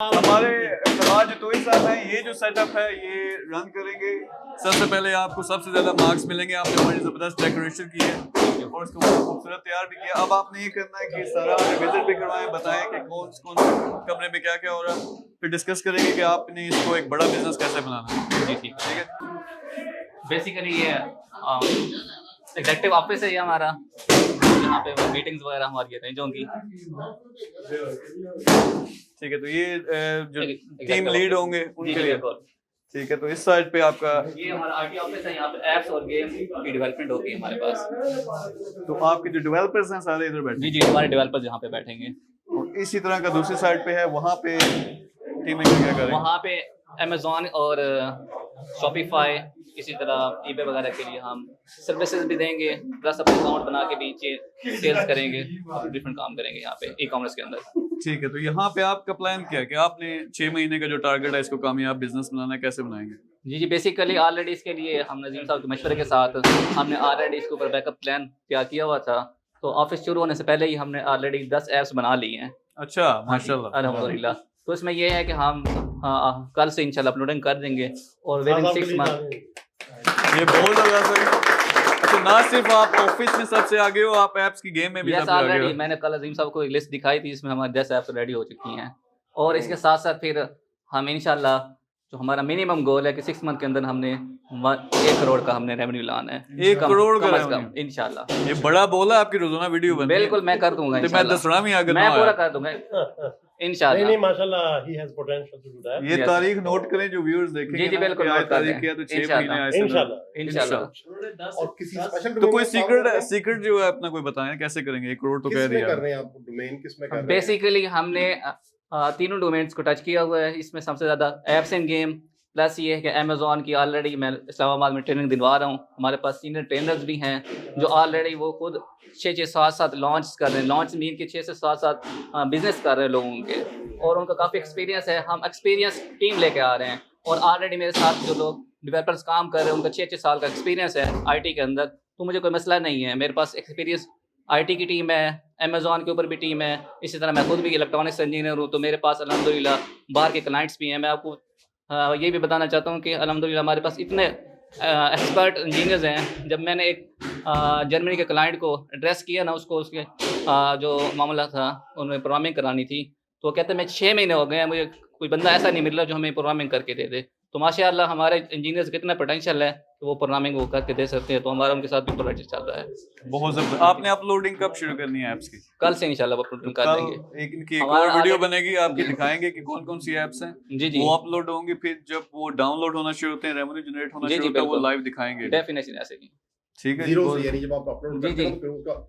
हमारे आज तो ही साहब हैं, ये जो सेटअप है ये रन करेंगे। सबसे पहले आपको सबसे ज्यादा मार्क्स मिलेंगे, आपने बड़ी जबरदस्त डेकोरेशन की है और इसको बहुत खूबसूरत तैयार भी किया। अब आपने ये करना है कि सारा विजिट भी करवाएं, बताएं कि कौन कौन कमरे में क्या क्या हो रहा है, फिर डिस्कस करेंगे कि आपने इसको एक बड़ा बिजनेस कैसे बनाना है। जी ठीक ठीक है। बेसिकली ये एग्जेक्टिव ऑफिस है ये हमारा, यहाँ पे मीटिंग्स वगैरह हमारी अरेंज होंगी। ठीक है, तो ये जो Executive टीम लीड office। होंगे जी उनके जी लिए। बिल्कुल। ठीक है, तो इस साइड पे आपका ये हमारा आईटी ऑफिस है, यहाँ पे एप्स और गेम की डेवलपमेंट होती है हमारे पास। तो आपके जो डेवलपर्स हैं सारे इधर बैठे जी जी हमारे डेवलपर्स यहाँ पे बैठेंगे। और इसी तरह का दूसरी साइड पे है, वहाँ पे टीमें क्या करेंगे? वहाँ पे अमेजोन और शॉपिफाई, इसी तरह ईबे वगैरह के लिए हम सर्विसेज भी देंगे, प्लस अपने अकाउंट बना के भी सेल्स करेंगे, डिफरेंट काम करेंगे यहाँ पे ई कॉमर्स के अंदर। ठीक है, तो यहाँ पे आपका प्लान क्या है कि आपने 6 महीने का जो टारगेट है इसको कामयाब बिजनेस बनाना है, कैसे बनाएंगे? जी जी बेसिकली ऑलरेडी इसके लिए हम नजीम साहब के मशवरे के साथ हमने ऑलरेडी इसके ऊपर बैकअप प्लान तैयार किया हुआ था। तो ऑफिस शुरू होने से पहले ही हमने ऑलरेडी 10 ऐप्स बना ली हैं। अच्छा, माशाल्लाह। अल्हम्दुलिल्लाह। तो इसमें यह है कि हम कल से इंशाल्लाह अपलोडिंग कर देंगे और विद इन 6 मंथ। ये बहुत जबरदस्त। अच्छा, ना सिर्फ आप ऑफिस में सबसे आगे हो, आप ऐप्स की गेम में भी सबसे आगे हो। मैंने कल अजीम साहब को एक लिस्ट दिखाई थी, इसमें हमारी 10 ऐप्स रेडी हो चुकी हैं और इसके साथ साथ फिर हम इंशाल्लाह जो हमारा मिनिमम गोल है कि 6 मंथ के अंदर हमने 1 करोड़ का हमने रेवेन्यू लाना है। 1 करोड़ का कम इंशाल्लाह। ये बड़ा बोला आपकी रोजाना वीडियो बनती है। बिल्कुल मैं कर दूंगा तो मैं दसना भी आगे मैं पूरा कर दूंगा इंशाल्लाह। नहीं माशाल्लाह, he has potential to do that. ये तारीख नोट करें जो व्यूअर्स देखेंगे। जी जी बिल्कुल नोट कर तारीख किया तो 6 महीने ऐसे इंशाल्लाह। और किसी स्पेशल तो कोई सीक्रेट जो है अपना कोई बताएं, कैसे करेंगे? 1 करोड़ तो कह रही है। कर रहे हैं आप डोमेन किसमें कर रहे हैं? बेसिकली हमने तीनों डोमेन्स को टच किया हुआ है। इसमें सबसे ज़्यादा एप्स एंड गेम, प्लस ये है कि अमेज़ॉन की ऑलरेडी मैं इस्लामाबाद में ट्रेनिंग दिलवा रहा हूँ। हमारे पास सीनियर ट्रेनर्स भी हैं जो ऑलरेडी वो खुद 6-6 7-7 लॉन्च कर रहे हैं। लॉन्च मीन के 6 से 7 बिजनेस कर रहे हैं लोगों के, और उनका काफ़ी एक्सपीरियंस है। हम एक्सपीरियंस टीम लेके आ रहे हैं और ऑलरेडी मेरे साथ जो लोग डेवलपर्स काम कर रहे हैं उनका 6-6 साल का एक्सपीरियंस है आईटी के अंदर। तो मुझे कोई मसला नहीं है, मेरे पास एक्सपीरियंस आईटी की टीम है, अमेज़ॉन के ऊपर भी टीम है। इसी तरह मैं खुद भी इलेक्ट्रॉनिक्स इंजीनियर हूँ, तो मेरे पास अल्हम्दुलिल्लाह बाहर के क्लाइंट्स भी हैं। मैं आपको ये भी बताना चाहता हूँ कि अल्हम्दुलिल्लाह हमारे पास इतने एक्सपर्ट इंजीनियर्स हैं। जब मैंने एक जर्मनी के क्लाइंट को एड्रेस किया ना, उसको उसके जो मामला था उन्हें प्रोग्रामिंग करानी थी, तो कहते मैं 6 महीने हो गए हैं, मुझे कोई बंदा ऐसा नहीं मिल रहा जो हमें प्रोग्रामिंग करके दे दे। तो माशाअल्लाह हमारे इंजीनियर्स कितना पोटेंशियल है कि वो प्रोग्रामिंग वो करके दे सकते हैं। तो हमारा उनके साथ भी प्रोजेक्ट चल रहा है। बहुत जबरदस्त। आपने अपलोडिंग कब शुरू करनी है ऐप्स की? कल से इंशाल्लाह अपलोडिंग कर देंगे। एक इनकी एक और वीडियो बनेगी, आपकी दिखाएंगे कि कौन कौन सी ऐप्स हैं। जी जी वो अपलोड होंगी, फिर जब वो डाउनलोड होना शुरू होते हैं, रेवेन्यू जनरेट होना शुरू होता है, वो लाइव दिखाएंगे। डेफिनेटली ऐसे ही। ठीक है, जीरो से, यानी जब आप अपलोड करते हैं फिर उसका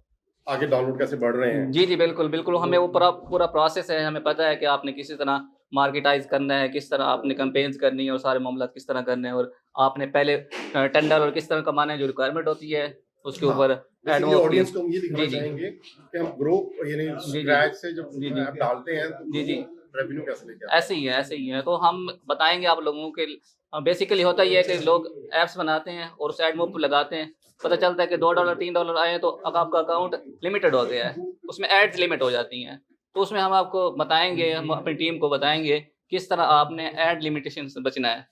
आगे डाउनलोड कैसे बढ़ रहे हैं? जी जी बिल्कुल हमें वो पूरा प्रोसेस है। हमें पता है कि आपने किसी तरह मार्केटाइज करना है, किस तरह आपने कैंपेन्स करनी है और सारे मामला किस तरह करने हैं, और आपने पहले टेंडर और किस तरह कमाना है, जो रिक्वायरमेंट होती है उसके ऊपर ऑडियंस को हम ये दिखाना चाहेंगे कि हम ग्रो यानी स्क्रैच से जब ऐप डालते हैं तो जी जी रेवेन्यू कैसे लेके आते हैं? ऐसे ही है। तो हम बताएंगे आप लोगों के। बेसिकली होता ही है कि लोग ऐप्स बनाते हैं और उस एड मूव पर लगाते हैं, पता चलता है कि $2 $3 आए हैं तो अब आपका अकाउंट लिमिटेड हो गया है, उसमें एड्स लिमिट हो जाती हैं। तो उसमें हम आपको बताएंगे, हम अपनी टीम को बताएंगे किस तरह आपने ऐड लिमिटेशन से बचना है।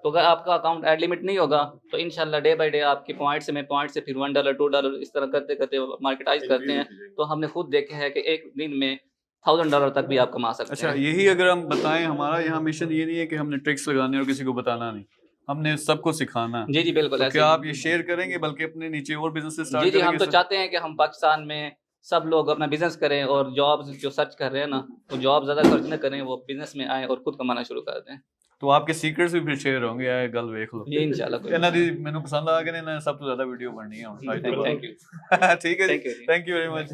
तो अगर आपका अकाउंट ऐड लिमिट नहीं होगा तो इंशाल्लाह डे बाय डे आपके पॉइंट से फिर $1 $2 इस तरह करते करते मार्केटाइज करते हैं। तो हमने खुद देखा है कि एक दिन में $1000 तक भी आप कमा सकते हैं। अच्छा, यही अगर हम बताएं, हमारा यहाँ मिशन ये नहीं है कि हमने ट्रिक्स लगाने और किसी को बताना नहीं, हमने सबको सिखाना है। जी जी बिल्कुल। तो क्या आप ये शेयर करेंगे बल्कि अपने नीचे और बिजनेस स्टार्ट करेंगे? जी हम तो चाहते हैं कि हम पाकिस्तान में सब लोग अपना बिजनेस करें और जॉब्स जो सर्च कर रहे हैं ना, वो जॉब ज़्यादा सर्च न करें, वो बिजनेस में आए और खुद कमाना शुरू कर दें। तो आपके सीक्रेट्स भी फिर शेयर होंगे, या गल देख लो ये इंशाल्लाह। ਇਹਨਾਂ ਦੀ ਮੈਨੂੰ ਪਸੰਦ ਆ ਗਏ ਨੇ, सब तो ज्यादा वीडियो बननी है। Thank you. ठीक है जी, थैंक यू वेरी मच।